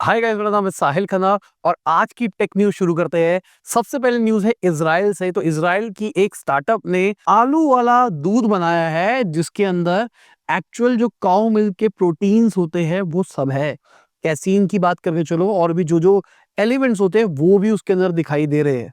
Hi guys, मेरा नाम है साहिल खन्ना और आज की टेक न्यूज शुरू करते हैं। सबसे पहले न्यूज है इजराइल से। तो इजराइल की एक स्टार्टअप ने आलू वाला दूध बनाया है जिसके अंदर एक्चुअल जो काउ मिल्क के प्रोटीन्स होते हैं वो सब है। कैसीन की बात करके चलो, और भी जो जो एलिमेंट्स होते हैं वो भी उसके अंदर दिखाई दे रहे हैं।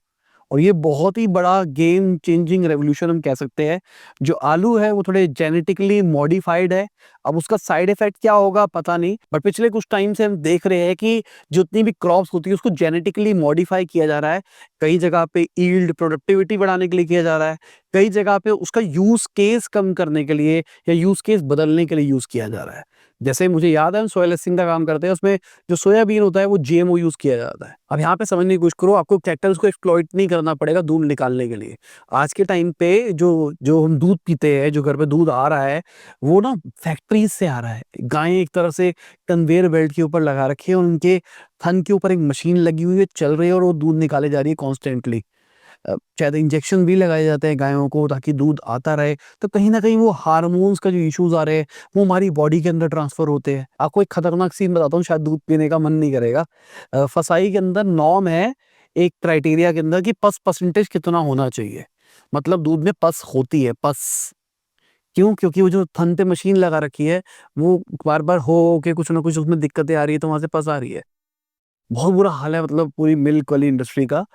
और ये बहुत ही बड़ा गेम चेंजिंग रेवोल्यूशन हम कह सकते हैं। जो आलू है वो थोड़े जेनेटिकली मॉडिफाइड है। अब उसका साइड इफेक्ट क्या होगा पता नहीं, बट पिछले कुछ टाइम से हम देख रहे हैं कि जितनी भी क्रॉप्स होती है उसको जेनेटिकली मॉडिफाई किया जा रहा है। कई जगह पे ईल्ड प्रोडक्टिविटी बढ़ाने के लिए किया जा रहा है, कई जगह पे उसका यूज केस कम करने के लिए या यूज केस बदलने के लिए यूज किया जा रहा है। जैसे मुझे याद है हम सोया लिसिंग का काम करते हैं, उसमें जो सोयाबीन होता है वो जीएमओ यूज किया जाता है। अब यहाँ पे समझने की कोशिश करो, आपको कैटल्स को एक्सप्लॉइट नहीं करना पड़ेगा दूध निकालने के लिए। आज के टाइम पे जो जो हम दूध पीते हैं, जो घर पे दूध आ रहा है वो ना फैक्ट्रीज से आ रहा है। गायें एक तरह से कन्वेयर बेल्ट के ऊपर लगा रखी है, उनके थन के ऊपर एक मशीन लगी हुई है, चल रही है और वो दूध निकाले जा रही है कॉन्स्टेंटली। शायद इंजेक्शन भी लगाए जाते हैं गायों को ताकि दूध आता रहे। तो कहीं ना कहीं वो हार्मोन्स का जो इश्यूज आ रहे हैं वो हमारी बॉडी के अंदर ट्रांसफर होते हैं। आपको एक खतरनाक सीन बताता हूँ, शायद दूध पीने का मन नहीं करेगा। फसाई के अंदर नॉर्म है एक क्राइटेरिया के अंदर कि पस परसेंटेज कितना होना चाहिए। मतलब दूध में पस होती है, पस। क्यों? क्योंकि वो जो थन पे मशीन लगा रखी है वो बार बार हो के कुछ ना कुछ उसमें दिक्कतें आ रही है, तो वहां से पस आ रही है। बहुत बुरा हाल है, मतलब पूरी मिल्क वाली इंडस्ट्री का।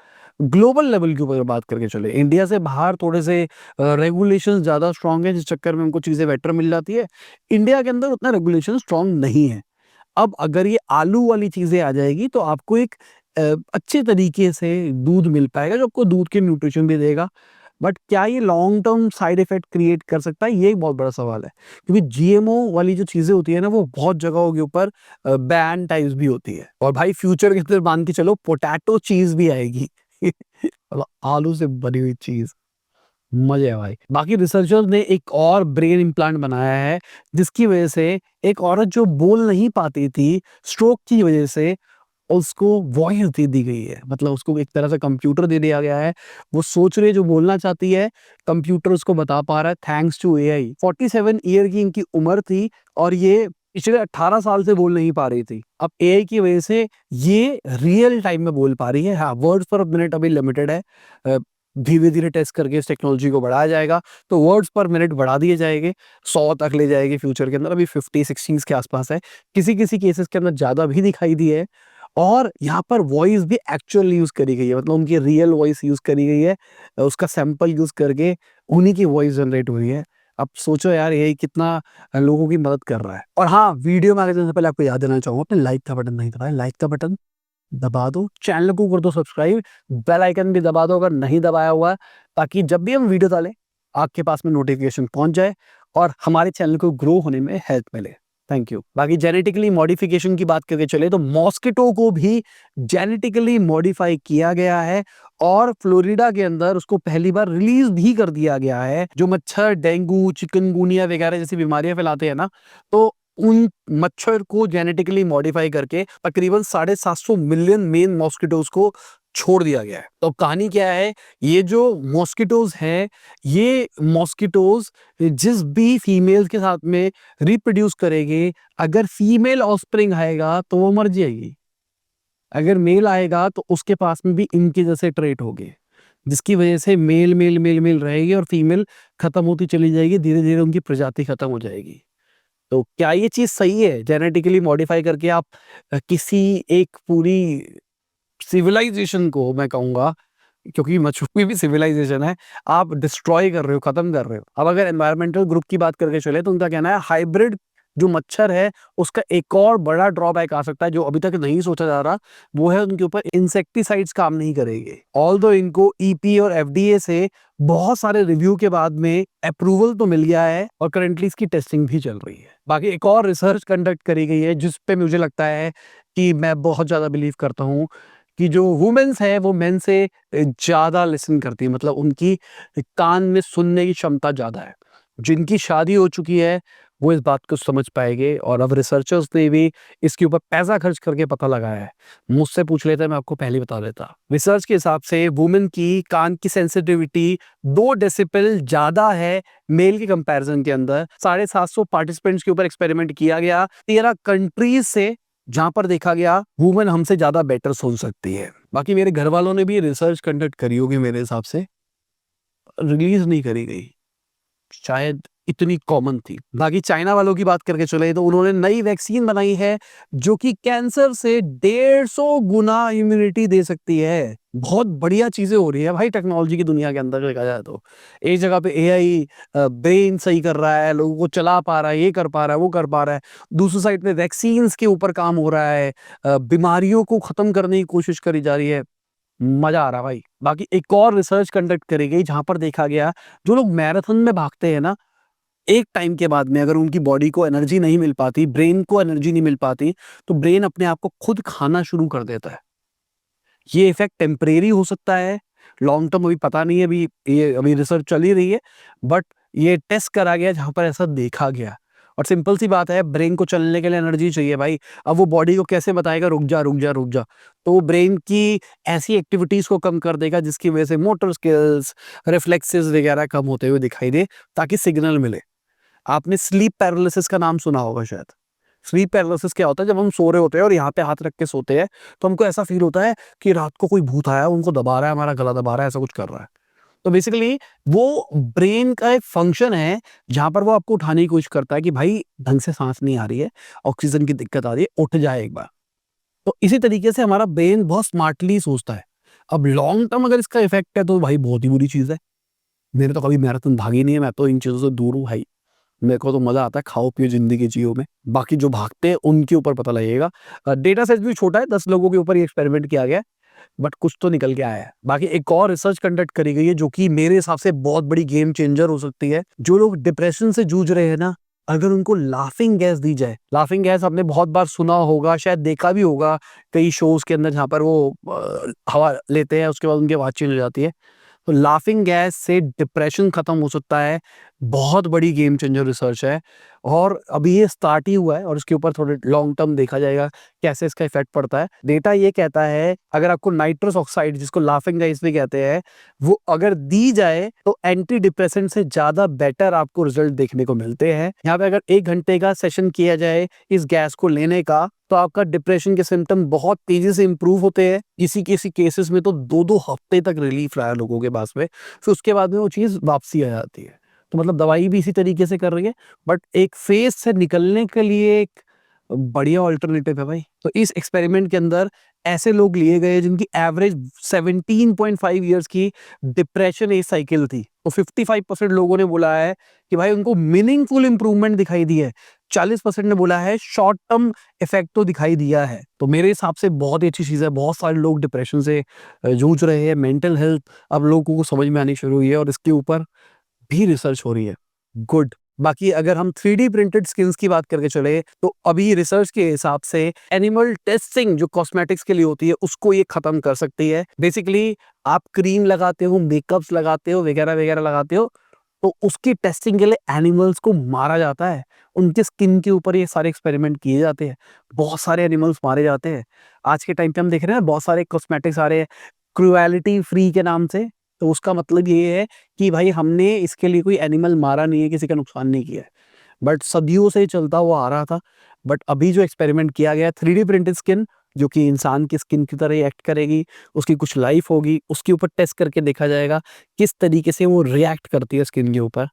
ग्लोबल लेवल के ऊपर बात करके चले, इंडिया से बाहर थोड़े से रेगुलेशन ज्यादा स्ट्रांग है, जिस चक्कर में हमको चीजें बेटर मिल जाती है। इंडिया के अंदर उतना रेगुलेशन स्ट्रांग नहीं है। अब अगर ये आलू वाली चीजें आ जाएगी तो आपको एक अच्छे तरीके से दूध मिल पाएगा जो आपको दूध के न्यूट्रिशन भी देगा। बट क्या ये long term side effect create कर सकता है, ये एक बहुत बड़ा सवाल है। क्योंकि जीएमओ वाली जो चीजें होती है ना वो बहुत जगहों के ऊपर बैन टाइप्स भी होती है। और भाई फ्यूचर के अंदर मान के चलो पोटैटो चीज भी आएगी। मतलब आलू से बनी हुई चीज, मजे है भाई। बाकी रिसर्चर्स ने एक और ब्रेन इम्प्लांट बनाया है जिसकी वजह से एक औरत जो बोल नहीं पाती थी स्ट्रोक की वजह से, उसको वॉइस दे दी गई है। मतलब उसको एक तरह से कंप्यूटर दे दिया गया है। वो सोच रही है जो बोलना चाहती है, कंप्यूटर उसको बता पा रहा है थैंक्स टू एआई। 47 ईयर की इनकी उम्र थी और ये पिछले 18 साल से बोल नहीं पा रही थी। अब एआई की वजह से ये रियल टाइम में बोल पा रही है। हाँ, वर्ड्स पर मिनट अभी लिमिटेड है। धीरे धीरे टेस्ट करके इस टेक्नोलॉजी को बढ़ाया जाएगा तो वर्ड्स पर मिनट बढ़ा दिए जाएंगे, 100 तक ले जाएगी फ्यूचर के अंदर। अभी 50-60 के आसपास है, किसी किसी केसेस के अंदर ज्यादा भी दिखाई दी है। और यहाँ पर वॉइस भी एक्चुअल यूज करी गई है, मतलब उनकी रियल वॉइस यूज करी गई है। उसका सैंपल यूज करके उन्हीं की वॉइस जनरेट हुई है। अब सोचो यार ये कितना लोगों की मदद कर रहा है। और हाँ, वीडियो में आगे जाने से पहले आपको याद देना चाहूंगा, अपने लाइक का बटन नहीं दबाया, लाइक का बटन दबा दो, चैनल को कर दो सब्सक्राइब, बेल आइकन भी दबा दो अगर नहीं दबाया हुआ है, ताकि जब भी हम वीडियो डालें आपके पास में नोटिफिकेशन पहुंच जाए और हमारे चैनल को ग्रो होने में हेल्प मिले। Thank you. बाकी जेनेटिकली मॉडिफिकेशन की बात करके चले तो मॉस्किटो को भी जेनेटिकली मॉडिफाई किया गया है और फ्लोरिडा के अंदर उसको पहली बार रिलीज भी कर दिया गया है। जो मच्छर डेंगू चिकनगुनिया वगैरह जैसी बीमारियां फैलाते हैं ना, तो उन मच्छर को जेनेटिकली मॉडिफाई करके तकरीबन 750 मिलियन मेन मॉस्किटोज को छोड़ दिया गया है। तो कहानी क्या है, ये जो मॉस्किटोज हैं, ये मॉस्किटोज जिस भी फीमेल के साथ में रिप्रोड्यूस करेंगे, अगर फीमेल ऑफस्प्रिंग आएगा तो वो मर जाएगी, अगर मेल आएगा तो उसके पास में भी इनके जैसे ट्रेट होंगे, जिसकी वजह से मेल मेल मेल मेल रहेगी और फीमेल खत्म होती चली जाएगी, धीरे धीरे उनकी प्रजाति खत्म हो जाएगी। तो क्या ये चीज सही है? जेनेटिकली मॉडिफाई करके आप किसी एक पूरी सिविलाइजेशन को, मैं कहूंगा क्योंकि मछली भी सिविलाइजेशन है, आप डिस्ट्रॉय कर रहे हो, खत्म कर रहे हो। अब अगर एनवायरमेंटल ग्रुप की बात करके चले तो उनका कहना है हाइब्रिड जो मच्छर है उसका एक और बड़ा ड्रॉबैक आ सकता है जो अभी तक नहीं सोचा जा रहा, वो है उनके ऊपर इंसेक्टिसाइड्स काम नहीं करेंगे। ऑल्दो इनको ईपी और एफडीए से बहुत सारे रिव्यू के बाद में अप्रूवल तो मिल गया है और करंटली इसकी टेस्टिंग भी चल रही है। बाकी एक और रिसर्च कंडक्ट करी गई है जिस पे मुझे लगता है कि मैं बहुत ज्यादा बिलीव करता हूँ कि जो वुमेन्स है वो मेन से ज्यादा लिसन करती है, मतलब उनकी कान में सुनने की क्षमता ज्यादा है। जिनकी शादी हो चुकी है वो इस बात को समझ पाएंगे और अब रिसर्चर्स ने भी इसके ऊपर पैसा खर्च करके पता लगाया है। मुझसे पूछ लेते मैं आपको पहले बता देता। रिसर्च के हिसाब से वुमेन की कान की सेंसिटिविटी 2 डेसिबल ज्यादा है मेल के कंपैरिजन के अंदर। 750 पार्टिसिपेंट्स के ऊपर एक्सपेरिमेंट किया गया 13 कंट्रीज से। जहां पर देखा गया वुमेन हमसे ज्यादा बेटर सोच सकती है। बाकी मेरे घर वालों ने भी रिसर्च कंडक्ट करी होगी, मेरे हिसाब से रिलीज नहीं करी गई, शायद इतनी कॉमन थी। बाकी चाइना वालों की बात करके चले तो उन्होंने नई वैक्सीन बनाई है जो कि कैंसर से 150 गुना इम्यूनिटी दे सकती है। बहुत बढ़िया चीजें हो रही है भाई टेक्नोलॉजी की दुनिया के अंदर देखा जाए तो। एक जगह पे एआई ब्रेन सही कर रहा है, लोगों को चला पा रहा है, ये कर पा रहा है, वो कर पा रहा है। दूसरी साइड पे वैक्सीन्स के ऊपर काम हो रहा है, बीमारियों को खत्म करने की कोशिश करी जा रही है। मजा आ रहा भाई। बाकी एक और रिसर्च कंडक्ट करी गई जहां पर देखा गया जो लोग मैराथन में भागते हैं ना, एक टाइम के बाद में अगर उनकी बॉडी को एनर्जी नहीं मिल पाती, ब्रेन को एनर्जी नहीं मिल पाती, तो ब्रेन अपने आप को खुद खाना शुरू कर देता है। ये इफेक्ट टेम्परेरी हो सकता है, लॉन्ग टर्म अभी पता नहीं है, अभी रिसर्च चल ही रही है, बट ये टेस्ट करा गया जहां पर ऐसा देखा गया। और सिंपल सी बात है, ब्रेन को चलने के लिए एनर्जी चाहिए भाई। अब वो बॉडी को कैसे बताएगा रुक जा रुक जा रुक जा, तो वो ब्रेन की ऐसी एक्टिविटीज को कम कर देगा जिसकी वजह से मोटर स्किल्स, रिफ्लेक्सेस वगैरह कम होते हुए दिखाई दे, ताकि सिग्नल मिले। आपने स्लीप पैरालिसिस का नाम सुना होगा शायद। स्लीप पैरालिसिस क्या होता है, जब हम सो रहे होते हैं और यहाँ पे हाथ रख के सोते हैं तो हमको ऐसा फील होता है कि रात को कोई भूत आया, उनको दबा रहा है, हमारा गला दबा रहा है, ऐसा कुछ कर रहा है। तो बेसिकली वो ब्रेन का एक फंक्शन है जहां पर वो आपको उठाने की कोशिश करता है कि भाई ढंग से सांस नहीं आ रही है, ऑक्सीजन की दिक्कत आ रही है, उठ जाए एक बार। तो इसी तरीके से हमारा ब्रेन बहुत स्मार्टली सोचता है। अब लॉन्ग टर्म अगर इसका इफेक्ट है तो भाई बहुत ही बुरी चीज है। मैंने तो कभी मैराथन भागी नहीं है, मैं तो इन चीजों से दूर हूँ भाई। मेरे को तो मजा आता है खाओ पियो जिंदगी जियो में। बाकी जो भागते हैं उनके ऊपर पता लगेगा। डेटा सेट भी छोटा है, 10 लोगों के ऊपर ये एक्सपेरिमेंट किया गया है, बट कुछ तो निकल के आया है। बाकी एक और रिसर्च कंडक्ट करी गई है जो कि मेरे हिसाब से बहुत बड़ी गेम चेंजर हो सकती है। जो लोग डिप्रेशन से जूझ रहे हैं ना, अगर उनको लाफिंग गैस दी जाए, लाफिंग गैस आपने बहुत बार सुना होगा, शायद देखा भी होगा कई शोज के अंदर जहां पर वो हवा लेते हैं, उसके बाद उनकी आवाज चेंज हो जाती है। तो लाफिंग गैस से डिप्रेशन खत्म हो सकता है। बहुत बड़ी गेम चेंजर रिसर्च है और अभी ये स्टार्ट ही हुआ है और इसके ऊपर थोड़े लॉन्ग टर्म देखा जाएगा कैसे इसका इफेक्ट पड़ता है। डेटा ये कहता है अगर आपको नाइट्रस ऑक्साइड, जिसको लाफिंग गैस भी कहते हैं, वो अगर दी जाए तो एंटी डिप्रेसेंट से ज्यादा बेटर आपको रिजल्ट देखने को मिलते हैं। यहाँ पे अगर 1 घंटे का सेशन किया जाए इस गैस को लेने का, तो आपका डिप्रेशन के सिम्टम बहुत तेजी से इंप्रूव होते हैं। किसी किसी केसेस में तो 2-2 हफ्ते तक रिलीफ रहा है लोगों के पास में, फिर उसके बाद में वो चीज वापसी आ जाती है। तो मतलब दवाई भी इसी तरीके से कर रही है, बट एक फेज से निकलने के लिए एक बढ़िया ऑल्टरनेटिव है भाई। तो इस एक्सपेरिमेंट के अंदर ऐसे लोग लिए गए जिनकी एवरेज 17.5 इयर्स की डिप्रेशन एज साइकिल थी। तो 55% लोगों ने बोला है कि भाई उनको मीनिंगफुल इंप्रूवमेंट दिखाई दी है। 40% ने बोला है शॉर्ट टर्म इफेक्ट तो दिखाई दिया है। तो मेरे हिसाब से बहुत ही अच्छी चीज है। बहुत सारे लोग डिप्रेशन से जूझ रहे हैं। मेंटल हेल्थ अब लोगों को समझ में आनी शुरू हुई है और इसके ऊपर भी रिसर्च हो रही है। गुड। बाकी अगर हम 3D प्रिंटेड स्किन्स की बात करके चले तो अभी रिसर्च के हिसाब से एनिमल टेस्टिंग जो कॉस्मेटिक्स के लिए होती है उसको ये खत्म कर सकती है। बेसिकली आप क्रीम लगाते हो, मेकअप्स लगाते हो, वगैरह वगैरह लगाते हो, तो उसकी टेस्टिंग के लिए एनिमल्स को मारा जाता है। उनके स्किन के ऊपर ये सारे एक्सपेरिमेंट किए जाते हैं। बहुत सारे एनिमल्स मारे जाते हैं। आज के टाइम पे हम देख रहे हैं बहुत सारे कॉस्मेटिक्स आ रहे हैं क्रुएलिटी फ्री के नाम से। तो उसका मतलब ये है कि भाई हमने इसके लिए कोई एनिमल मारा नहीं है, किसी का नुकसान नहीं किया है, बट सदियों से चलता हुआ आ रहा था। बट अभी जो एक्सपेरिमेंट किया गया 3D प्रिंटेड स्किन जो कि इंसान की स्किन की तरह एक्ट करेगी, उसकी कुछ लाइफ होगी, उसके ऊपर टेस्ट करके देखा जाएगा किस तरीके से वो रिएक्ट करती है स्किन के ऊपर।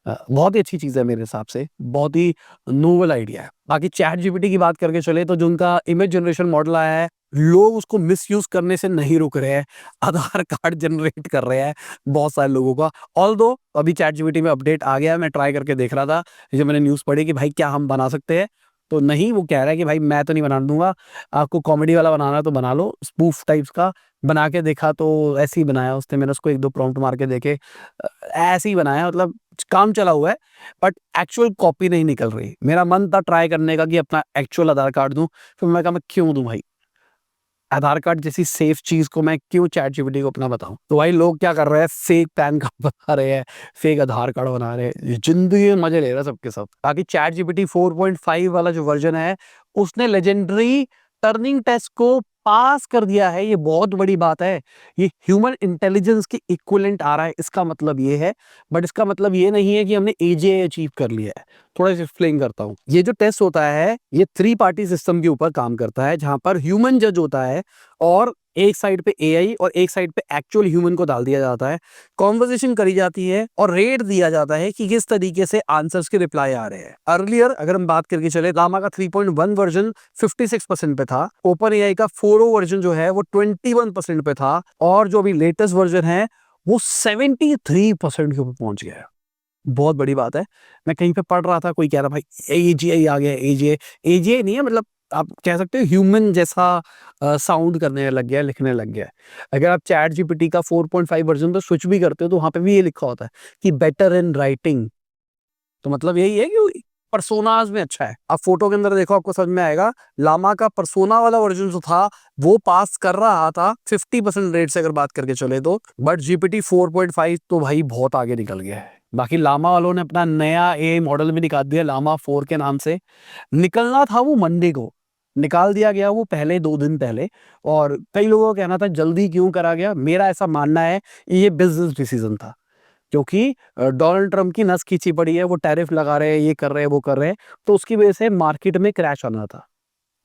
बहुत ही अच्छी चीज़ है मेरे हिसाब से, बहुत ही नोवेल आइडिया है। बाकी चैट जीपीटी की बात करके चले तो जो उनका इमेज जनरेशन मॉडल आया है, लोग उसको मिसयूज करने से नहीं रुक रहे हैं। आधार कार्ड जनरेट कर रहे हैं बहुत सारे लोगों का। ऑल्दो अभी चैट जीपीटी में अपडेट आ गया है, मैं ट्राई करके देख रहा था जब मैंने न्यूज़ पढ़ी कि भाई क्या हम बना सकते हैं, तो नहीं, वो कह रहा है कि भाई मैं तो नहीं बना दूंगा, आपको कॉमेडी वाला बनाना है तो बना लो। स्पूफ टाइप्स का बना के देखा तो ऐसे ही बनाया उसने, मैंने उसको 1-2 प्रॉम्प्ट मार के देखे, ऐसे ही बनाया, मतलब काम चला हुआ है, बट एक्चुअल कॉपी नहीं निकल रही। मेरा मन था ट्राई करने का कि अपना एक्चुअल आधार कार्ड दूं, फिर मैं कहा मैं क्यों दूं भाई, आधार कार्ड जैसी सेफ चीज को मैं क्यों चैट जीपीटी को अपना बताऊं। तो भाई लोग क्या कर रहे हैं, फेक पैन कार्ड बना रहे हैं, फेक आधार कार्ड बना रहे हैं, जिंदगी में मजे ले रहा है सबके सब। बाकी चैट जीपीटी 4.5 वाला जो वर्जन है, उसने लेजेंडरी टर्निंग टेस्ट को पास कर दिया है, ये बहुत बड़ी बात है। ये ह्यूमन इंटेलिजेंस के इक्विवेलेंट आ रहा है, इसका मतलब ये है। बट इसका मतलब ये नहीं है कि हमने एजे अचीव कर लिया है। थोड़ा सा एक्सप्लेन करता हूँ। ये जो टेस्ट होता है, ये 3 पार्टी सिस्टम के ऊपर काम करता है, जहां पर ह्यूमन जज होता है और एक साइड पे एआई और एक साइड पे एक्चुअल ह्यूमन को डाल दिया जाता है। कॉन्वर्सेशन करी जाती है और रेट दिया जाता है कि किस तरीके से आंसर्स के रिप्लाई आ रहे हैं। अर्लियर अगर हम बात करके चले, लामा का 3.1 वर्जन 56% पे था, ओपन एआई का 4.0 वर्जन जो है वो 21% पे था, और जो अभी लेटेस्ट वर्जन है वो 73% के ऊपर पहुंच गया है। बहुत बड़ी बात है। मैं कहीं पे पढ़ रहा था, कोई कह रहा भाई एजीआई आ गया, एजीआई। एजीआई नहीं है, मतलब आप कह सकते हो ह्यूमन जैसा साउंड करने लग गया है, लिखने लग गया है। अगर आप चैट जीपीटी का 4.5 वर्जन पे स्विच भी करते हो तो वहां पे भी ये लिखा होता है कि बेटर इन राइटिंग। तो मतलब यही है कि पर्सोनाज में अच्छा है। अब फोटो के अंदर देखो, आपको समझ में आएगा। लामा का पर्सोना वाला वर्जन जो था वो पास कर रहा था 50% रेट से, अगर बात करके चले तो। बट जीपीटी 4.5 तो भाई बहुत आगे निकल गया है। बाकी लामा वालों ने अपना नया ए मॉडल भी निकाल दिया, लामा 4 के नाम से। निकलना था वो मंडे को, निकाल दिया गया वो पहले 2 दिन पहले। और कई लोगों का कहना था जल्दी क्यों करा गया। मेरा ऐसा मानना है ये बिजनेस डिसीजन था, क्योंकि डोनाल्ड ट्रम्प की नस खींची पड़ी है। वो टैरिफ लगा रहे हैं, ये कर रहे हैं, वो कर रहे हैं, तो उसकी वजह से मार्केट में क्रैश आना था।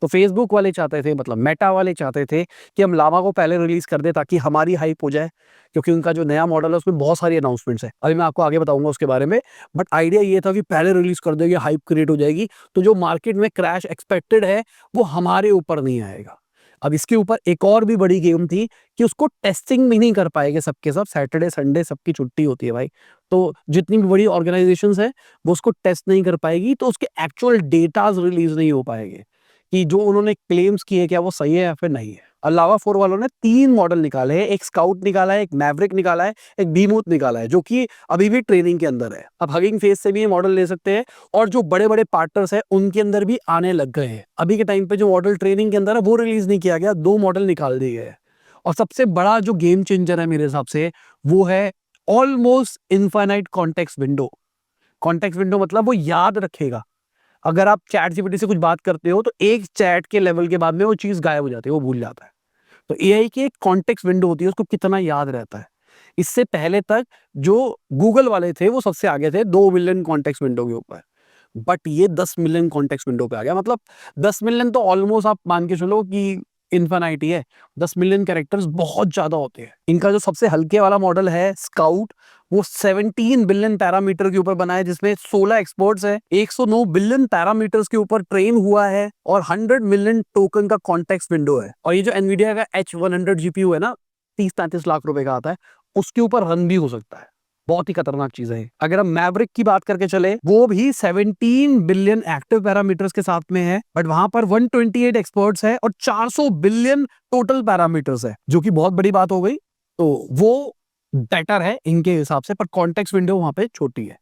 तो फेसबुक वाले चाहते थे, मतलब मेटा वाले चाहते थे कि हम लामा को पहले रिलीज कर दे ताकि हमारी हाइप हो जाए, क्योंकि उनका जो नया मॉडल है उसमें बहुत सारी अनाउंसमेंट्स है। अभी मैं आपको आगे बताऊंगा उसके बारे में। बट आइडिया ये था कि पहले रिलीज कर देंगे, हाइप क्रिएट हो जाएगी, तो जो मार्केट में क्रैश एक्सपेक्टेड है वो हमारे ऊपर नहीं आएगा। अब इसके ऊपर एक और भी बड़ी गेम थी कि उसको टेस्टिंग भी नहीं कर पाएंगे सबके सब। सैटरडे संडे सबकी छुट्टी होती है भाई, तो जितनी भी बड़ी ऑर्गेनाइजेशंस है वो उसको टेस्ट नहीं कर पाएगी, तो उसके एक्चुअल डेटाज रिलीज नहीं हो पाएंगे कि जो उन्होंने क्लेम्स किए क्या वो सही है या फिर नहीं है। अलावा 4 वालों ने 3 मॉडल निकाले हैं, एक स्काउट निकाला है, एक मैवरिक निकाला है, एक बीमूथ निकाला है, जो कि अभी भी ट्रेनिंग के अंदर है। अब हगिंग फेस से भी ये मॉडल ले सकते हैं, और जो बड़े बड़े पार्टनर्स हैं उनके अंदर भी आने लग गए हैं। अभी के टाइम पे जो मॉडल ट्रेनिंग के अंदर है वो रिलीज नहीं किया गया, 2 मॉडल निकाल दिए गए। और सबसे बड़ा जो गेम चेंजर है मेरे हिसाब से वो है almost infinite context window. Context window मतलब वो याद रखेगा। अगर आप चैट जीपीटी से कुछ बात करते हो तो एक चैट के लेवल के बाद में वो चीज गायब हो जाती है, वो भूल जाता है। तो एआई की एक कॉन्टेक्स्ट विंडो होती है, उसको कितना याद रहता है। इससे पहले तक जो गूगल वाले थे वो सबसे आगे थे 2 मिलियन कॉन्टेक्स्ट विंडो के ऊपर। बट ये 10 मिलियन कॉन्टेक्स्ट विंडो पे आ गया। मतलब 10 मिलियन तो ऑलमोस्ट आप मान के चलो कि इन्फिनिटी है। 10 मिलियन कैरेक्टर्स बहुत ज्यादा होते हैं। इनका जो सबसे हल्के वाला मॉडल है स्काउट, वो 17 बिलियन पैरामीटर के ऊपर बना है, जिसमें 16 एक्सपर्ट्स है, 109 बिलियन पैरामीटर्स के ऊपर ट्रेन हुआ है, और 100 मिलियन टोकन का कॉन्टेक्स्ट विंडो है। और ये जो एनवीडिया का H100 जीपीयू है ना, 30-35 लाख रुपए का आता है, उसके ऊपर रन भी हो सकता है। बहुत ही खतरनाक चीज है। अगर हम मैवरिक की बात करके चले, वो भी 17 बिलियन एक्टिव पैरामीटर्स के साथ में है, बट वहां पर 128 एक्सपर्ट्स है और 400 बिलियन टोटल पैरामीटर्स है, जो कि बहुत बड़ी बात हो गई। तो वो बेटर है इनके हिसाब से, पर कॉन्टेक्स्ट विंडो वहां पे छोटी है।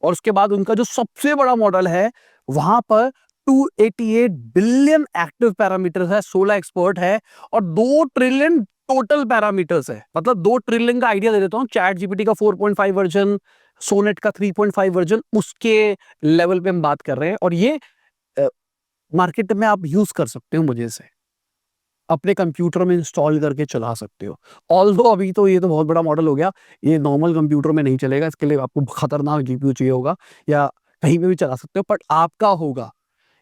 और उसके बाद उनका जो सबसे बड़ा मॉडल है वहां पर 288 बिलियन एक्टिव पैरामीटर्स है, 16 एक्सपर्ट है, और 2 ट्रिलियन टोटल पैरामीटर्स है। मतलब 2 ट्रिलियन का आइडिया दे देता हूं। चैट जीपीटी का 4.5 वर्जन, सोनेट का 3.5 वर्जन, उसके लेवल पे हम बात कर रहे हैं। और ये मार्केट में आप यूज कर सकते हो, मुझे से अपने कंप्यूटर में इंस्टॉल करके चला सकते हो। ऑल्दो अभी तो ये तो बहुत बड़ा मॉडल हो गया, ये नॉर्मल कंप्यूटर में नहीं चलेगा, इसके लिए आपको खतरनाक जीपीयू चाहिए होगा, या कहीं पे भी चला सकते हो, बट आपका होगा।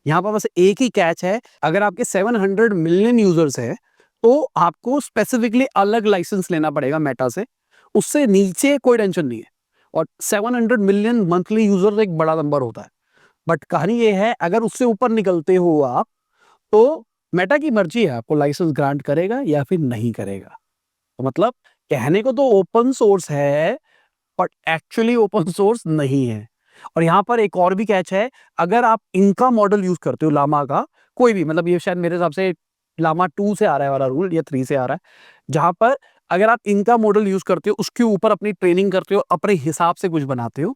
यहाँ पर बस एक ही कैच है, अगर आपके 700 मिलियन यूजर्स है तो आपको स्पेसिफिकली अलग लाइसेंस लेना पड़ेगा मेटा से। उससे नीचे कोई टेंशन नहीं है। और 700 मिलियन मंथली यूजर एक बड़ा नंबर होता है। बट कहानी ये है, अगर उससे ऊपर निकलते हो आप, तो मेटा की मर्जी है, आपको लाइसेंस ग्रांट करेगा या फिर नहीं करेगा। तो मतलब कहने को तो ओपन सोर्स है, बट एक्चुअली ओपन सोर्स नहीं है। और यहां पर एक और भी कैच है, अगर आप इनका मॉडल यूज करते हो, लामा का कोई भी, मतलब ये शायद मेरे हिसाब से लामा 2 से आ रहा है वाला रूल, या 3 से आ रहा है, जहां पर अगर आप इनका मॉडल यूज करते हो, उसके ऊपर अपनी ट्रेनिंग करते हो, अपने हिसाब से कुछ बनाते हो,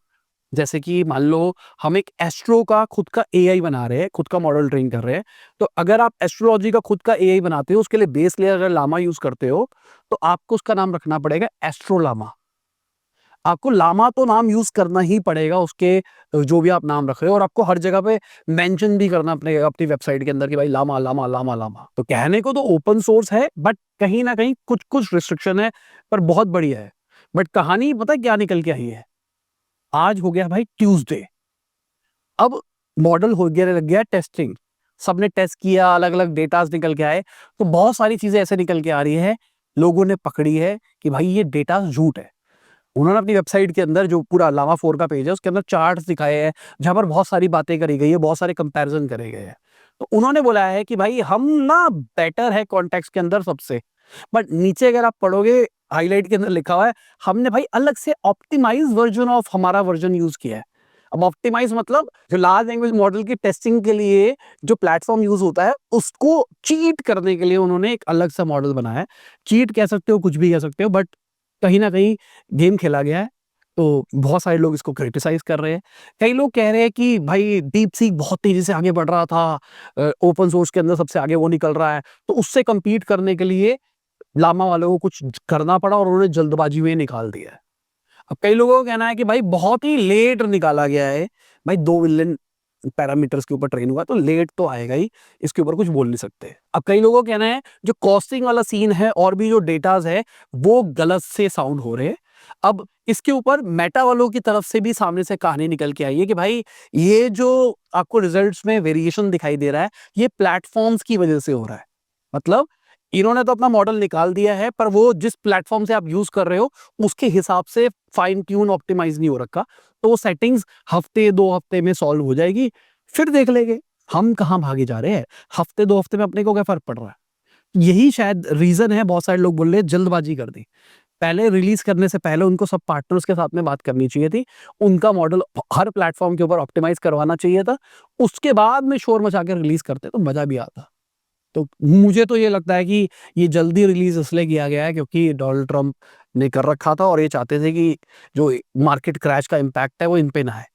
जैसे कि मान लो हम एक एस्ट्रो का खुद का एआई बना रहे हैं, खुद का मॉडल ट्रेन कर रहे हैं, तो अगर आप एस्ट्रोलॉजी का खुद का एआई बनाते हो, उसके लिए बेस लेयर अगर लामा यूज करते हो, तो आपको उसका नाम रखना पड़ेगा एस्ट्रो लामा। आपको लामा तो नाम यूज करना ही पड़ेगा उसके, जो भी आप नाम रख रहे हो, और आपको हर जगह पे मेंशन भी करना अपनी वेबसाइट के अंदर कि भाई लामा लामा लामा लामा। तो कहने को तो ओपन सोर्स है, बट कहीं ना कहीं कुछ कुछ रिस्ट्रिक्शन है, पर बहुत बढ़िया है। बट कहानी पता है क्या निकल के आई है? आज हो गया भाई ट्यूसडे, अब मॉडल हो गया, लग गया टेस्टिंग, सबने टेस्ट किया, अलग अलग डेटास निकल के आए, तो बहुत सारी चीजें ऐसे निकल के आ रही है, लोगों ने पकड़ी है कि भाई ये डेटा झूठ है। उन्होंने अपनी वेबसाइट के अंदर जो पूरा लामा 4 का पेज है उसके अंदर चार्ट्स दिखाए हैं, जहां पर बहुत सारी बातें करी गई है, बहुत सारे कंपैरिजन करे गए हैं। तो उन्होंने बोला है कि भाई हम ना बेटर है कॉन्टेक्स्ट के अंदर सबसे, बट नीचे अगर आप पढ़ोगे हाईलाइट के अंदर लिखा हुआ है, हमने भाई अलग से ऑप्टिमाइज वर्जन ऑफ हमारा वर्जन यूज किया है। अब ऑप्टिमाइज मतलब जो लार्ज लैंग्वेज मॉडल की टेस्टिंग के लिए जो प्लेटफॉर्म यूज होता है उसको चीट करने के लिए उन्होंने एक अलग सा मॉडल बनाया है। चीट कह सकते हो, कुछ भी कह सकते हो, बट कहीं ना कहीं गेम खेला गया है। तो बहुत सारे लोग इसको क्रिटिसाइज कर रहे हैं। कई लोग कह रहे हैं कि भाई डीप सीक बहुत तेजी से आगे बढ़ रहा था, ओपन सोर्स के अंदर सबसे आगे वो निकल रहा है, तो उससे compete करने के लिए लामा वालों को कुछ करना पड़ा और उन्होंने जल्दबाजी में निकाल दिया है। अब कई लोगों का कहना है कि भाई बहुत ही लेट निकाला गया है, भाई 2 मिलियन पैरामीटर्स के ऊपर ट्रेन हुआ तो लेट तो आएगा ही, इसके ऊपर कुछ बोल नहीं सकते। अब कई लोगों का कहना है जो कॉस्टिंग वाला सीन है और भी जो डेटाज है वो गलत से साउंड हो रहे हैं। अब इसके ऊपर मेटा वालों की तरफ से भी सामने से कहानी निकल के आई है कि भाई ये जो आपको रिजल्ट्स में वेरिएशन दिखाई दे रहा है ये प्लेटफॉर्म्स की वजह से हो रहा है। मतलब इन्होंने तो अपना मॉडल निकाल दिया है, पर वो जिस प्लेटफॉर्म से आप यूज कर रहे हो उसके हिसाब से फाइन ट्यून ऑप्टिमाइज नहीं हो रखा, तो वो सेटिंग्स हफ्ते 2 हफ्ते में सॉल्व हो जाएगी, फिर देख लेंगे। हम कहाँ भागे जा रहे हैं, हफ्ते 2 हफ्ते में अपने को क्या फर्क पड़ रहा है? यही शायद रीजन है, बहुत सारे लोग बोल रहे हैं जल्दबाजी कर दी। पहले रिलीज करने से पहले उनको सब पार्टनर्स के साथ में बात करनी चाहिए थी, उनका मॉडल हर प्लेटफॉर्म के ऊपर ऑप्टिमाइज करवाना चाहिए था, उसके बाद में शोर मचा के रिलीज करते तो मजा भी आता। तो मुझे तो ये लगता है कि ये जल्दी रिलीज इसलिए किया गया है क्योंकि डोनाल्ड ट्रंप ने कर रखा था और ये चाहते थे कि जो मार्केट क्रैश का इम्पैक्ट है वो इन पे ना आए,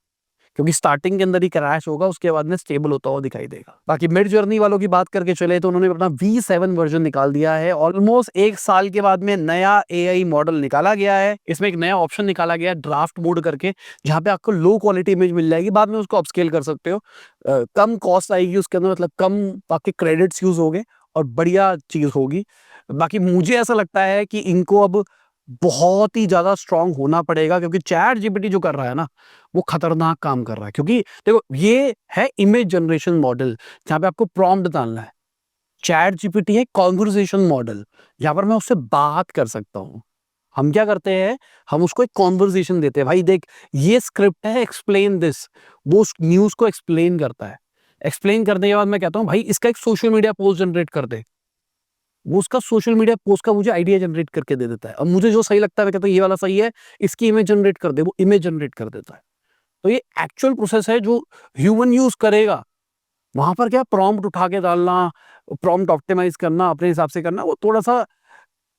क्योंकि स्टार्टिंग के अंदर ही क्रैश होगा, उसके बाद में स्टेबल होता हुआ दिखाई देगा। बाकी मिड जर्नी वालों की बात करके चले तो उन्होंने अपना V7 वर्जन निकाल दिया है, ऑलमोस्ट 1 साल के बाद में नया AI मॉडल निकाला गया है। इसमें एक नया ऑप्शन निकाला गया है ड्राफ्ट मोड करके, जहां पे आपको लो क्वालिटी इमेज मिल जाएगी, बाद में उसको अपस्केल कर सकते हो, कम कॉस्ट आएगी उसके अंदर, मतलब कम आपके क्रेडिट्स यूज होंगे और बढ़िया चीज होगी। बाकी मुझे ऐसा लगता है कि इनको अब बहुत ही ज्यादा स्ट्रांग होना पड़ेगा, क्योंकि चैट जीपीटी जो कर रहा है ना वो खतरनाक काम कर रहा है। क्योंकि देखो ये है इमेज जनरेशन मॉडल जहां पे आपको प्रॉम्प्ट डालना है, चैट जीपीटी है कॉन्वर्सेशन मॉडल जहां पर मैं उससे बात कर सकता हूँ। हम क्या करते हैं, हम उसको एक कॉन्वर्सेशन देते हैं, भाई देख ये स्क्रिप्ट है, एक्सप्लेन दिस, वो उस न्यूज को एक्सप्लेन करता है। एक्सप्लेन करने के बाद मैं कहता हूँ भाई इसका एक सोशल मीडिया पोस्ट जनरेट कर दे, वो उसका सोशल मीडिया पोस्ट का मुझे आइडिया जनरेट करके दे देता है। अब मुझे जो सही लगता है मैं कहता हूँ ये वाला सही है, इसकी इमेज जनरेट कर दे, वो इमेज जनरेट कर देता है। तो ये एक्चुअल प्रोसेस है जो ह्यूमन यूज करेगा। वहां पर क्या प्रॉम्प्ट उठा के डालना, प्रॉम्प्ट ऑप्टिमाइज करना, अपने हिसाब से करना, वो थोड़ा सा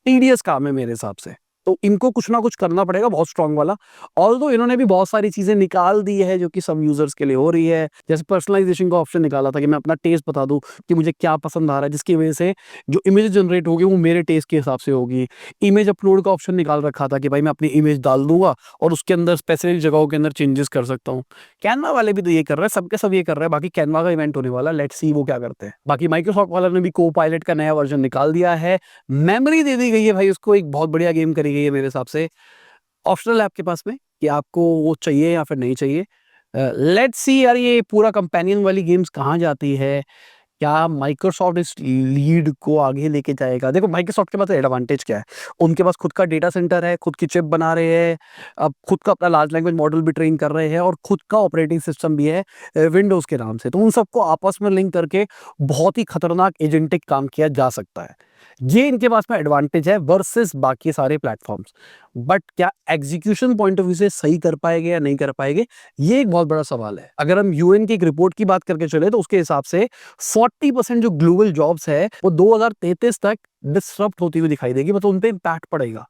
टीडियस काम है मेरे हिसाब से। तो इनको कुछ ना कुछ करना पड़ेगा बहुत स्ट्रांग वाला। ऑल्दो इन्होंने भी बहुत सारी चीजें निकाल दी है जो कि सब यूजर्स के लिए हो रही है, जैसे पर्सनलाइजेशन का ऑप्शन निकाला था कि मैं अपना टेस्ट बता दूं कि मुझे क्या पसंद आ रहा है, जिसकी वजह से जो इमेज जनरेट होगी वो मेरे टेस्ट के हिसाब से होगी। इमेज अपलोड का ऑप्शन निकाल रखा था कि भाई मैं अपनी इमेज डाल दूंगा और उसके अंदर स्पेसिफिक जगहों के अंदर चेंजेस कर सकता हूँ। कैनवा वाले भी तो ये कर रहे हैं, सबके सब ये कर रहे हैं। बाकी कैनवा का इवेंट होने वाला, लेट्स सी वो क्या करते हैं। बाकी माइक्रोसॉफ्ट वाला ने भी को पायलट का नया वर्जन निकाल दिया है, मेमोरी दे दी गई है भाई उसको, एक बहुत बढ़िया गेम करी गई है मेरे हिसाब से। ऑप्शनल है आपके पास में कि आपको वो चाहिए या फिर नहीं चाहिए। लेट्स सी यार ये पूरा कंपेनियन वाली गेम्स कहाँ जाती है, क्या माइक्रोसॉफ्ट इस लीड को आगे लेके जाएगा? देखो माइक्रोसॉफ्ट के पास एडवांटेज क्या है, उनके पास खुद का डेटा सेंटर है, खुद की चिप बना रहे हैं, अब खुद का अपना लार्ज लैंग्वेज मॉडल भी ट्रेन कर रहे हैं और खुद का ऑपरेटिंग सिस्टम भी है विंडोज के नाम से। तो उन सबको आपस में लिंक करके बहुत ही खतरनाक एजेंटिक काम किया जा सकता है। ये इनके पास में एडवांटेज है वर्सेस बाकी सारे प्लेटफॉर्म्स। बट क्या एग्जीक्यूशन पॉइंट ऑफ व्यू से सही कर पाएंगे या नहीं कर पाएंगे, ये एक बहुत बड़ा सवाल है। अगर हम यूएन की एक रिपोर्ट की बात करके चले तो उसके हिसाब से 40% जो ग्लोबल जॉब्स है वो 2033 तक डिसरप्ट होती हुई दिखाई देगी, मतलब उन पे इम्पैक्ट पड़ेगा।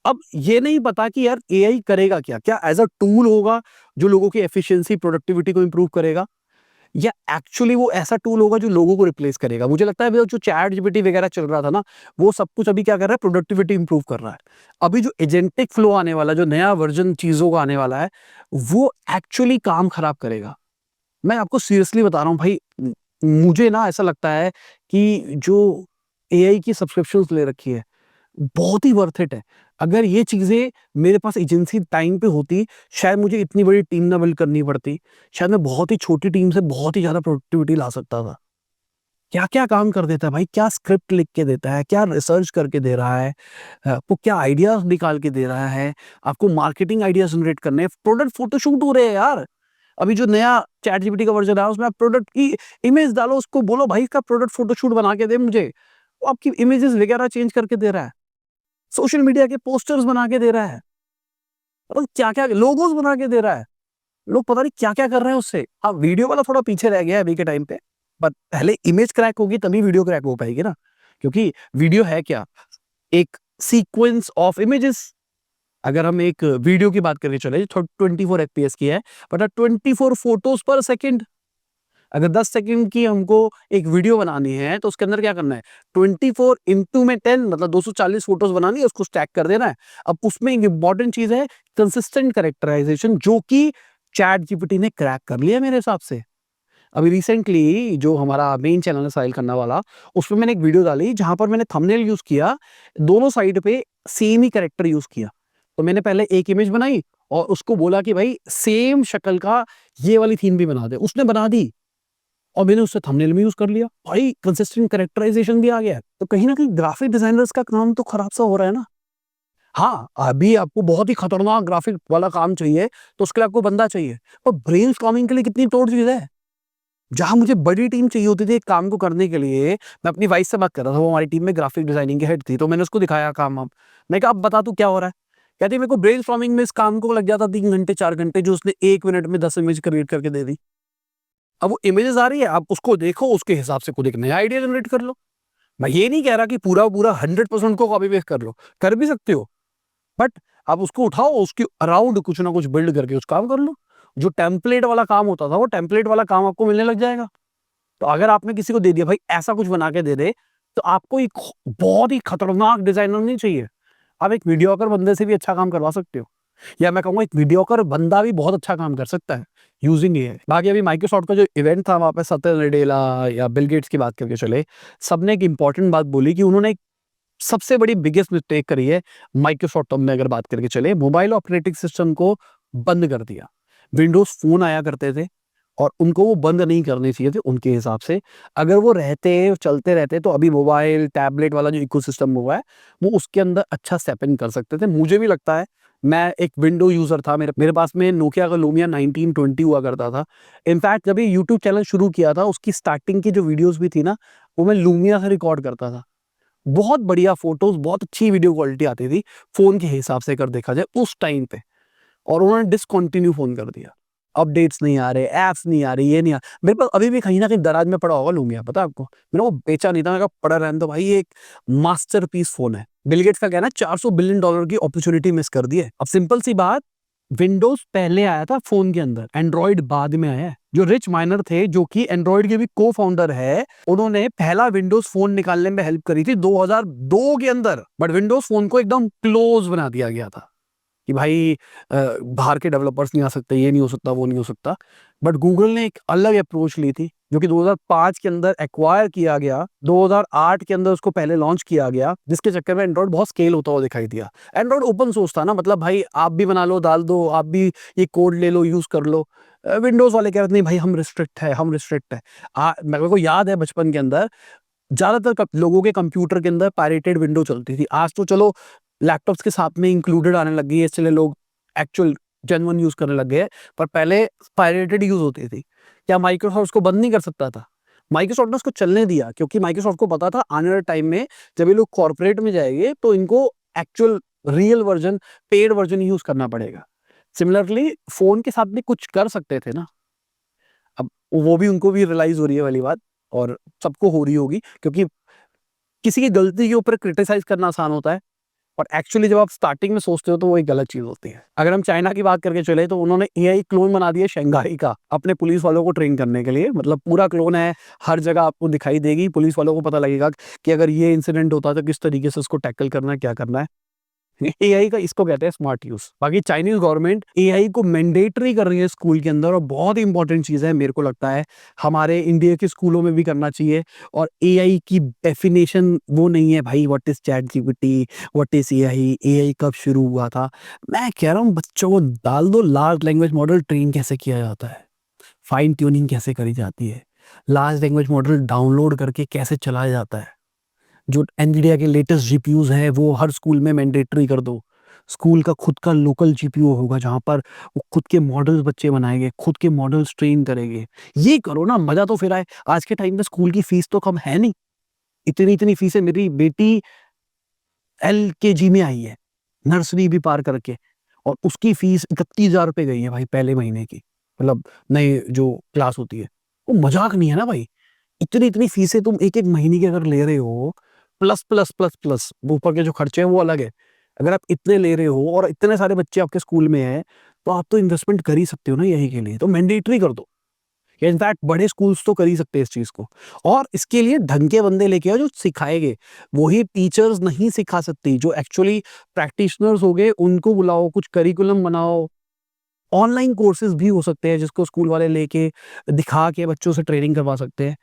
अब ये नहीं पता कि यार एआई करेगा क्या, क्या एज अ टूल होगा जो लोगों की एफिशिएंसी प्रोडक्टिविटी को इंप्रूव करेगा, या एक्चुअली वो ऐसा टूल होगा जो लोगों को रिप्लेस करेगा? मुझे लगता है वो जो चैट जीपीटी वगैरह चल रहा था ना, वो सब कुछ अभी क्या कर रहा है, प्रोडक्टिविटी इंप्रूव कर रहा है। अभी जो एजेंटिक फ्लो आने वाला, जो नया वर्जन चीज़ों का आने वाला है, वो एक्चुअली काम खराब करेगा। मैं आपको सीरियसली बता रहा हूँ भाई, मुझे ना ऐसा लगता है कि जो एआई की सब्सक्रिप्शंस ले रखी है, बहुत ही वर्थ इट है। अगर ये चीज़ें मेरे पास एजेंसी टाइम पे होती, शायद मुझे इतनी बड़ी टीम ना बिल्ड करनी पड़ती। शायद मैं बहुत ही छोटी टीम से बहुत ही ज़्यादा प्रोडक्टिविटी ला सकता था। क्या-क्या काम कर देता है भाई, क्या स्क्रिप्ट लिख के देता है, क्या रिसर्च करके दे रहा है, आपको क्या आइडियाज़ निकाल के दे रहा है, आपको मार्केटिंग आइडियाज़ जनरेट करने हैं, प्रोडक्ट फोटोशूट हो रहे हैं यार। अभी जो नया चैट जीपीटी का वर्ज़न आया, उसमें आप प्रोडक्ट की इमेज डालो, उसको बोलो भाई इसका प्रोडक्ट फोटोशूट बना के दे मुझे। वो आपकी इमेजेस वगैरह चेंज करके दे रहा है। सोशल मीडिया के पोस्टर्स बना के दे रहा है, और क्या-क्या लोगोस बना के दे रहा है। लोग पता नहीं क्या-क्या कर रहे हैं उससे। हाँ, वीडियो वाला थोड़ा पीछे रह गया है अभी के टाइम पे, बट पहले इमेज क्रैक होगी तभी वीडियो क्रैक हो पाएगी ना। क्योंकि वीडियो है क्या? एक सीक्वेंस ऑफ इमेजेस। अगर हम एक वीडियो की बात करके चले, 24 एफपीएस की है, बट 24 फोटोज पर सेकंड। अगर 10 सेकंड की हमको एक वीडियो बनानी है, तो उसके अंदर क्या करना है, 24 इंटू में 10, मतलब 240 फोटोज बनानी है, उसको स्टैक कर देना है। अब उसमें एक इंपॉर्टेंट चीज है, कंसिस्टेंट कैरेक्टराइजेशन, जो कि चैट जीपीटी ने क्रैक कर लिया मेरे हिसाब से। अभी रिसेंटली जो हमारा मेन चैनल है साहिल खन्ना वाला, उसमें मैंने एक वीडियो डाली जहां पर मैंने थंबनेल यूज किया, दोनों साइड पे सेम ही कैरेक्टर यूज किया। तो मैंने पहले एक इमेज बनाई और उसको बोला कि भाई सेम शक्ल का ये वाली थीम भी बना दे, उसने बना दी, और मैंने उससे थंबनेल में यूज कर लिया। भाई कंसिस्टेंट कैरेक्टराइजेशन भी आ गया है। तो कहीं ना कहीं ग्राफिक डिजाइनर्स का काम तो खराब सा हो रहा है ना। हाँ, अभी आपको बहुत ही खतरनाक ग्राफिक वाला काम चाहिए, तो उसके लिए आपको बंदा चाहिए। पर ब्रेनस्टॉर्मिंग के लिए कितनी तोड़ चीज है। जहाँ मुझे बड़ी टीम चाहिए होती थी एक काम को करने के लिए, मैं अपनी वाइफ से बात कर रहा था, वो हमारी टीम में ग्राफिक डिजाइनिंग की हेड थी, तो मैंने उसको दिखाया काम वाम। मैं कहा अब बता तू क्या हो रहा है? कहती मेरे को ब्रेनस्टॉर्मिंग में इस काम को लग जाता 3 घंटे 4 घंटे, जो उसने 1 मिनट में 10 इमेज क्रिएट करके दे दी। अब वो इमेजेस आ रही है, आप उसको देखो, उसके हिसाब से खुद एक नया आइडिया जनरेट कर लो। मैं ये नहीं कह रहा कि पूरा-पूरा 100% को कॉपी पेस्ट कर लो, कर भी सकते हो, बट आप उसको उठाओ, उसके अराउंड कुछ ना कुछ बिल्ड करके उस काम कर लो। जो टेम्पलेट वाला काम होता था, वो टेम्पलेट वाला काम आपको मिलने लग जाएगा। तो अगर आपने किसी को दे दिया भाई ऐसा कुछ बना के दे दे, तो आपको एक बहुत ही खतरनाक डिजाइनर नहीं चाहिए। आप एक मीडियोकर बंदे से भी अच्छा काम करवा सकते हो, या मैं कहूँगा एक मीडियोकर बंदा भी बहुत अच्छा काम कर सकता है यूजिंग एआई। बाकी अभी माइक्रोसॉफ्ट का जो इवेंट था, वहाँ पे सत्या नडेला या बिल गेट्स की बात करके चले, सबने एक इंपॉर्टेंट बात बोली कि उन्होंने एक सबसे बड़ी बिगेस्ट मिस्टेक करी है माइक्रोसॉफ्ट में। अगर बात करके चले, मोबाइल ऑपरेटिंग सिस्टम को बंद कर दिया। विंडोज फोन आया करते थे और उनको वो बंद नहीं करने चाहिए थे उनके हिसाब से। अगर वो रहते, चलते रहते, तो अभी मोबाइल, टैबलेट वाला जो इकोसिस्टम हुआ है, वो उसके अंदर अच्छा स्टेप इन कर सकते थे। मुझे भी लगता है, मैं एक विंडो यूज़र था, मेरे मेरे पास में नोकिया का लूमिया 1920 हुआ करता था। इनफैक्ट जब ये यूट्यूब चैनल शुरू किया था, उसकी स्टार्टिंग की जो वीडियोज़ भी थी ना, वो मैं लूमिया से रिकॉर्ड करता था। बहुत बढ़िया फ़ोटोज़, बहुत अच्छी वीडियो क्वालिटी आती थी, फ़ोन के हिसाब से अगर देखा जाए उस टाइम पे। और उन्होंने डिसकंटिन्यू फ़ोन कर दिया। अपडेट्स नहीं आ रहे, ऐप्स नहीं आ रही, ये नहीं आ मेरे पास अभी भी कहीं न कहीं दराज में पड़ा होगा लूमिया, पता है आपको? मैंने वो बेचा नहीं था, मैंने कहा पड़ा रहने दो भाई, ये एक मास्टरपीस फ़ोन है। बिल गेट्स का कहना है $400 बिलियन की अपॉर्च्युनिटी मिस कर दी है। अब सिंपल सी बात, विंडोज़ पहले आया था फ़ोन के अंदर, एंड्रॉइड बाद में आया है। जो रिच माइनर थे, जो कि एंड्रॉइड के भी को-फाउंडर है, उन्होंने पहला विंडोज़ फ़ोन निकालने में हेल्प करी थी 2002 के अंदर। बट विंडोज़ फ़ोन को एकदम क्लोज़ बना दिया गया था। कि भाई बाहर के डेवलपर्स नहीं आ सकते, ये नहीं हो सकता, वो नहीं हो सकता। बट गूगल ने एक अलग अप्रोच ली थी, जो कि 2005 के अंदर एक्वायर किया गया, 2008 के अंदर उसको पहले लॉन्च किया गया, जिसके चक्कर में एंड्रॉइड बहुत स्केल होता हुआ दिखाई दिया। एंड्रॉइड ओपन सोर्स था ना, मतलब भाई आप भी बना लो, डाल दो, आप भी ये कोड ले लो, यूज़ कर लो। विंडोज़ वाले कह रहे थे नहीं भाई हम रिस्ट्रिक्ट है, हम रिस्ट्रिक्ट है। मेरे को याद है बचपन के अंदर ज़्यादातर लोगों के कंप्यूटर के अंदर पायरेटेड विंडो चलती थी। आज तो चलो लैपटॉप्स के साथ में इंक्लूडेड आने लग गई है, इसलिए लोग एक्चुअल जेन्युइन यूज़ करने लग गए हैं, पर पहले पायरेटेड यूज़ होती थी। क्या माइक्रोसॉफ्ट उसको बंद नहीं कर सकता था? माइक्रोसॉफ्ट ने उसको चलने दिया, क्योंकि माइक्रोसॉफ्ट को पता था आने वाले टाइम में जब ये लोग कॉर्पोरेट में जाएँगे, तो इनको actual real version, paid version ही यूज़ करना पड़ेगा। सिमिलरली फ़ोन के साथ भी कुछ कर सकते थे ना। अब वो भी, उनको भी रियलाइज़ हो रही है वाली बात, और सबको हो रही होगी, क्योंकि किसी की गलती के ऊपर क्रिटिसाइज़ करना आसान होता है, और एक्चुअली जब आप स्टार्टिंग में सोचते हो तो वो एक गलत चीज होती है। अगर हम चाइना की बात करके चले तो उन्होंने एआई क्लोन बना दिया शंघाई का अपने पुलिस वालों को ट्रेन करने के लिए, मतलब पूरा क्लोन है, हर जगह आपको दिखाई देगी, पुलिस वालों को पता लगेगा कि अगर ये इंसिडेंट होता है तो किस तरीके से उसको टैकल करना है, क्या करना है। एआई का इसको कहते हैं स्मार्ट यूज। बाकी चाइनीज गवर्नमेंट एआई को मैंडेटरी कर रही है स्कूल के अंदर, और बहुत इंपॉर्टेंट चीज है, मेरे को लगता है हमारे इंडिया के स्कूलों में भी करना चाहिए। और एआई की डेफिनेशन वो नहीं है भाई what is chat GPT, what is AI, AI कब शुरू हुआ था। मैं कह रहा हूँ बच्चों को डाल दो लार्ज लैंग्वेज मॉडल ट्रेन कैसे किया जाता है, फाइन ट्यूनिंग कैसे करी जाती है, लार्ज लैंग्वेज मॉडल डाउनलोड करके कैसे चलाया जाता है। जो एनवीडिया के लेटेस्ट जीपीयूज हैं वो हर स्कूल में मैंडेटरी कर दो। स्कूल का खुद का लोकल जीपीयू होगा जहाँ पर वो खुद के मॉडल्स बच्चे बनाएंगे, खुद के मॉडल्स ट्रेन करेंगे। ये करो ना, मजा तो फिर आए। आज के टाइम में स्कूल की फीस तो कम है नहीं, इतनी इतनी फीसें। मेरी बेटी एलकेजी में आई है, नर्सरी भी पार करके, और उसकी फीस 31,000 रुपए गई है भाई पहले महीने की, मतलब नई जो क्लास होती है। वो मजाक नहीं है ना भाई, इतनी इतनी फीसें तुम एक एक महीने की अगर ले रहे हो, प्लस प्लस प्लस प्लस ऊपर के जो खर्चे हैं वो अलग है। अगर आप इतने ले रहे हो और इतने सारे बच्चे आपके स्कूल में हैं, तो आप तो इन्वेस्टमेंट कर ही सकते हो ना यही के लिए, तो मैंडेटरी कर दो। इनफैक्ट बड़े स्कूल्स तो कर ही सकते हैं इस चीज को, और इसके लिए ढंग के बंदे लेके आओ जो सिखाएंगे। वही टीचर्स नहीं सिखा सकती, जो एक्चुअली प्रैक्टिशनर्स हो गए उनको बुलाओ, कुछ करिकुलम बनाओ। ऑनलाइन कोर्सेज भी हो सकते हैं जिसको स्कूल वाले लेके दिखा के बच्चों से ट्रेनिंग करवा सकते हैं।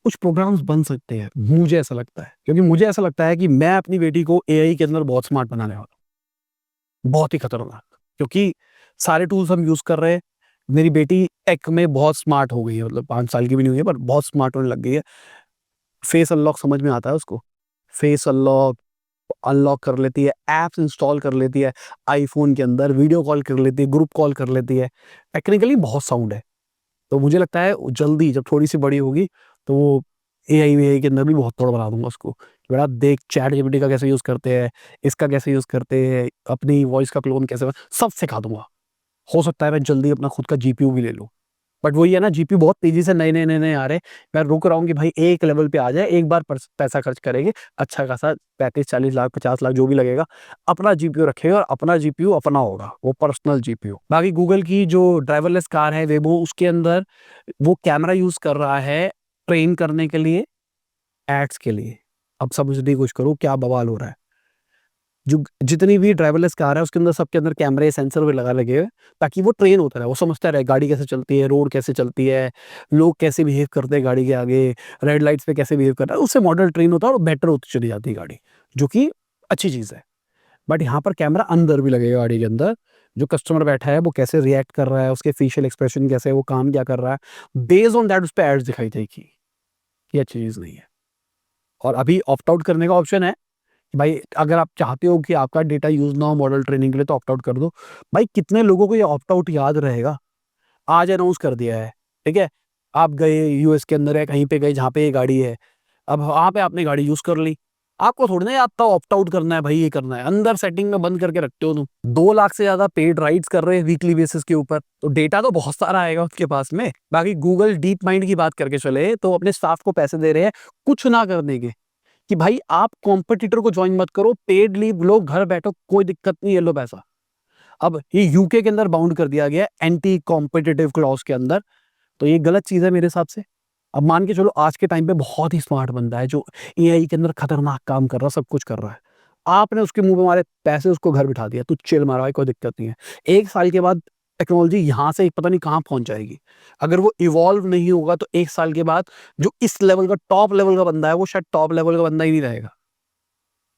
कुछ प्रोग्राम्स बन सकते हैं, मुझे ऐसा लगता है, क्योंकि मुझे ऐसा लगता है कि मैं अपनी बेटी को एआई के अंदर बहुत स्मार्ट बनाने वाला हूँ, बहुत ही खतरनाक, क्योंकि सारे टूल्स हम यूज कर रहे हैं। मेरी बेटी टेक में बहुत स्मार्ट हो गई है, मतलब 5 साल की भी नहीं हुई है पर बहुत स्मार्ट होने लग गई है। फेस अनलॉक समझ में आता है उसको, फेस अनलॉक अनलॉक कर लेती है, एप्स इंस्टॉल कर लेती है, आईफोन के अंदर वीडियो कॉल कर लेती है, ग्रुप कॉल कर लेती है। टेक्निकली बहुत साउंड है। तो मुझे लगता है जल्दी जब थोड़ी सी बड़ी होगी तो वो एआई वीआई के अंदर भी बहुत थोड़ा बना दूंगा उसको, कि बेटा देख चैट जीपीटी का कैसे यूज करते हैं, इसका कैसे यूज करते हैं, अपनी वॉइस का क्लोन कैसे सब सिखा दूंगा। हो सकता है मैं जल्दी अपना खुद का जीपीयू भी ले लूं। बट वही है ना, जीपीयू बहुत तेजी से नए नए नए नए आ रहे हैं। मैं रुक रहा हूँ कि भाई एक लेवल पे आ जाए, एक बार पैसा खर्च करेंगे अच्छा खासा, 35-40 लाख 50 लाख जो भी लगेगा, अपना जीपीयू रखेगा और अपना जीपीयू अपना होगा, वो पर्सनल जीपीयू। बाकी गूगल की जो ड्राइवरलेस कार है वेबो, उसके अंदर वो कैमरा यूज कर रहा है ट्रेन करने के लिए, एड्स के लिए। अब समझने की कोशिश करो क्या बवाल हो रहा है। जो जितनी भी ड्राइवरलेस कार है उसके अंदर सबके अंदर कैमरे सेंसर भी लगा लगे हुए, ताकि वो ट्रेन होता रहे, वो समझता रहे गाड़ी कैसे चलती है, रोड कैसे चलती है, लोग कैसे बिहेव करते हैं गाड़ी के आगे, रेड लाइट्स पे कैसे बिहेव करता है, उससे मॉडल ट्रेन होता है और बेटर होती चली जाती है गाड़ी, जो कि अच्छी चीज़ है। बट यहाँ पर कैमरा अंदर भी लगेगा गाड़ी के अंदर, जो कस्टमर बैठा है वो कैसे रिएक्ट कर रहा है, उसके फेशियल एक्सप्रेशन कैसे है, वो काम क्या कर रहा है, बेस्ड ऑन दैट उस पे एड्स दिखाई देगी। ये अच्छी चीज़ नहीं है। और अभी ऑप्ट आउट करने का ऑप्शन है कि भाई अगर आप चाहते हो कि आपका डेटा यूज ना हो मॉडल ट्रेनिंग के लिए तो ऑप्ट आउट कर दो। भाई कितने लोगों को ये ऑप्ट आउट याद रहेगा, आज अनाउंस कर दिया है, ठीक है। आप गए यूएस के अंदर है, कहीं पे गए जहाँ पे ये गाड़ी है, अब वहाँ पे आपने गाड़ी यूज कर ली, आपको थोड़ी ना याद था ऑप्ट आउट करना है, भाई ये करना है, अंदर सेटिंग में बंद करके रखते हो तुम। 2 लाख से ज्यादा पेड राइड्स कर रहे हैं वीकली बेसिस के ऊपर, तो डेटा तो बहुत सारा आएगा उसके पास में। बाकी गूगल डीप माइंड की बात करके चले तो अपने स्टाफ को पैसे दे रहे हैं कुछ ना करने के, कि भाई आप कॉम्पिटिटर को ज्वाइन मत करो, पेड लीव लो, घर बैठो, कोई दिक्कत नहीं है, लो पैसा। अब ये यूके के अंदर बाउंड कर दिया गया है एंटी कॉम्पिटिटिव क्लॉज के अंदर, तो ये गलत चीज है मेरे हिसाब से। अब मान के चलो आज के टाइम पे बहुत ही स्मार्ट बंदा है जो एआई के अंदर खतरनाक काम कर रहा है, सब कुछ कर रहा है, आपने उसके मुंह पे मारे पैसे, उसको घर बिठा दिया, तू चिल मारा भाई, कोई दिक्कत नहीं है। 1 साल के बाद टेक्नोलॉजी यहाँ से पता नहीं कहाँ पहुंच जाएगी। अगर वो इवॉल्व नहीं होगा तो 1 साल के बाद जो इस लेवल का टॉप लेवल का बंदा है वो शायद टॉप लेवल का बंदा ही नहीं रहेगा।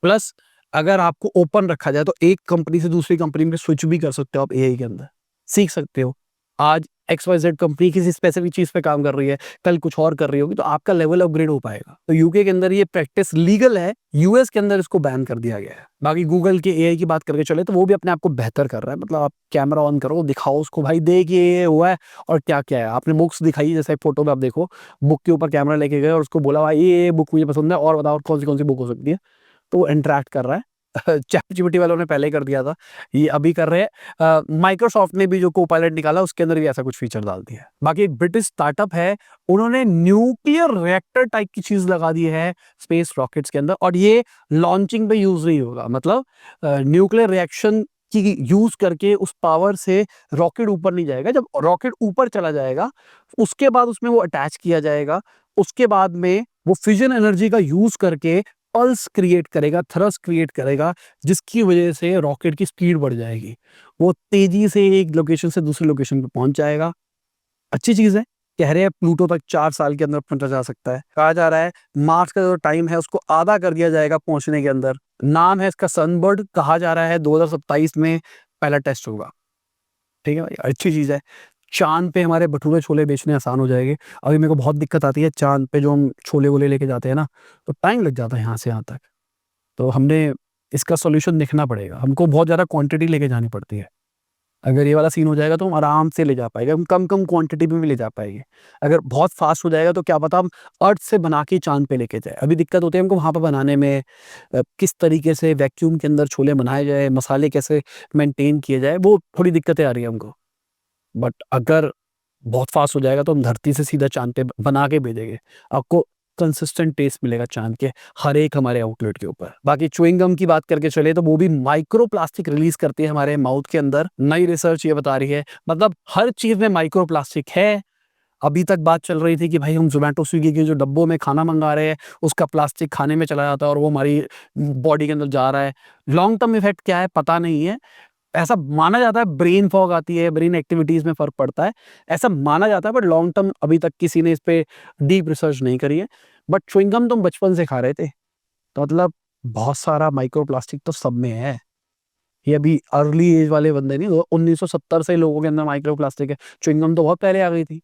प्लस अगर आपको ओपन रखा जाए तो एक कंपनी से दूसरी कंपनी में स्विच भी कर सकते हो आप एआई के अंदर, सीख सकते हो। आज XYZ कंपनी किसी स्पेसिफिक चीज पे काम कर रही है, कल कुछ और कर रही होगी, तो आपका लेवल अपग्रेड हो पाएगा। तो यूके के अंदर ये प्रैक्टिस लीगल है, यूएस के अंदर इसको बैन कर दिया गया है। बाकी गूगल के एआई की बात करके चले तो वो भी अपने आप को बेहतर कर रहा है, मतलब आप कैमरा ऑन करो, दिखाओ उसको भाई देख ये हुआ है और क्या क्या है। आपने बुक्स दिखाई, जैसे फोटो में आप देखो, बुक के ऊपर कैमरा लेके गए और उसको बोला भाई ये बुक मुझे पसंद है और बताओ कौन सी बुक हो सकती है, तो वो इंटरेक्ट कर रहा है। चैटजीपीटी वालों ने पहले ही कर दिया था, ये अभी कर रहे हैं। माइक्रोसॉफ्ट ने भी जो कोपायलट निकाला उसके अंदर भी ऐसा कुछ फीचर डाल दिया है। बाकी एक ब्रिटिश स्टार्टअप है, उन्होंने न्यूक्लियर रिएक्टर टाइप की चीज लगा दी है स्पेस रॉकेट्स के अंदर, और ये लॉन्चिंग पे यूज नहीं होगा। मतलब न्यूक्लियर रिएक्शन की यूज करके उस पावर से रॉकेट ऊपर नहीं जाएगा। जब रॉकेट ऊपर चला जाएगा उसके बाद उसमें वो अटैच किया जाएगा, उसके बाद में वो फिजन एनर्जी का यूज करके पल्स क्रिएट करेगा, थ्रस्ट क्रिएट करेगा, जिसकी वजह से रॉकेट की स्पीड बढ़ जाएगी, वो तेजी से एक लोकेशन से दूसरी लोकेशन पे पहुंच जाएगा। अच्छी चीज है। कह रहे हैं प्लूटो तक 4 साल के अंदर पहुंचा जा सकता है। कहा जा रहा है मार्स का जो टाइम है उसको आधा कर दिया जाएगा पहुंचने के अंदर। नाम है इसका सनबर्ड। कहा जा रहा है 2027 में पहला टेस्ट होगा। ठीक है भाई, अच्छी चीज है। चांद पे हमारे भटूरे छोले बेचने आसान हो जाएंगे। अभी मेरे को बहुत दिक्कत आती है चांद पे, जो हम छोले वोले लेके जाते हैं ना, तो टाइम लग जाता है यहाँ से यहाँ तक। तो हमने इसका सॉल्यूशन देखना पड़ेगा। हमको बहुत ज़्यादा क्वांटिटी लेके जानी पड़ती है। अगर ये वाला सीन हो जाएगा तो हम आराम से ले जा पाएंगे, हम कम-कम क्वांटिटी में भी ले जा पाएँगे। अगर बहुत फ़ास्ट हो जाएगा तो क्या पता हम अर्थ से बना के चाँद पे लेके जाएँ। अभी दिक्कत होती है हमको वहाँ पे बनाने में, किस तरीके से वैक्यूम के अंदर छोले बनाए जाएँ, मसाले कैसे मेंटेन किए जाएँ, वो थोड़ी दिक्कतें आ रही हैं हमको। बट अगर बहुत फ़ास्ट हो जाएगा तो हम धरती से सीधा चाँद पे बना के भेजेंगे। आपको कंसिस्टेंट टेस्ट मिलेगा चाँद के हर एक हमारे आउटलेट के ऊपर। बाकी च्युइंग गम की बात करके चले तो वो भी माइक्रो प्लास्टिक रिलीज़ करती है हमारे माउथ के अंदर। नई रिसर्च ये बता रही है, मतलब हर चीज़ में माइक्रो प्लास्टिक है। अभी तक बात चल रही थी कि भाई हम ज़ोमैटो, स्विगी के जो डब्बों में खाना मँगा रहे हैं, उसका प्लास्टिक खाने में चला जाता है और वो हमारी बॉडी के अंदर जा रहा है। लॉन्ग टर्म इफ़ेक्ट क्या है पता नहीं है। ऐसा माना जाता है ब्रेन फॉग आती है, ब्रेन एक्टिविटीज़ में फ़र्क पड़ता है, ऐसा माना जाता है, बट लॉन्ग टर्म अभी तक किसी ने इस पे डीप रिसर्च नहीं करी है। बट च्युइंग गम तो हम बचपन से खा रहे थे, तो मतलब बहुत सारा माइक्रो प्लास्टिक तो सब में है। ये अभी अर्ली एज वाले बंदे नहीं, वो 1970 से लोगों के अंदर माइक्रो प्लास्टिक है। च्युइंग गम तो बहुत पहले आ गई थी,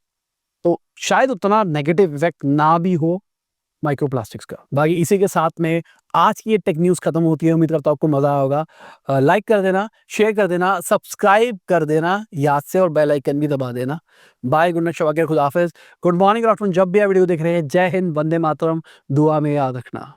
तो शायद उतना नेगेटिव इफ़ेक्ट ना भी हो माइक्रो प्लास्टिक्स का। बाकी इसी के साथ में आज की ये टेक न्यूज़ खत्म होती है। उम्मीद करता हूँ आपको मज़ा आया होगा। लाइक कर देना, शेयर कर देना, सब्सक्राइब कर देना याद से, और बेल आइकन भी दबा देना। बाय, गुड नाइट, शब खुदा हाफ़िज़, गुड मॉर्निंग, गुड आफ्टरनून, जब भी आप वीडियो देख रहे हैं। जय हिंद, वंदे मातरम, दुआ में याद रखना।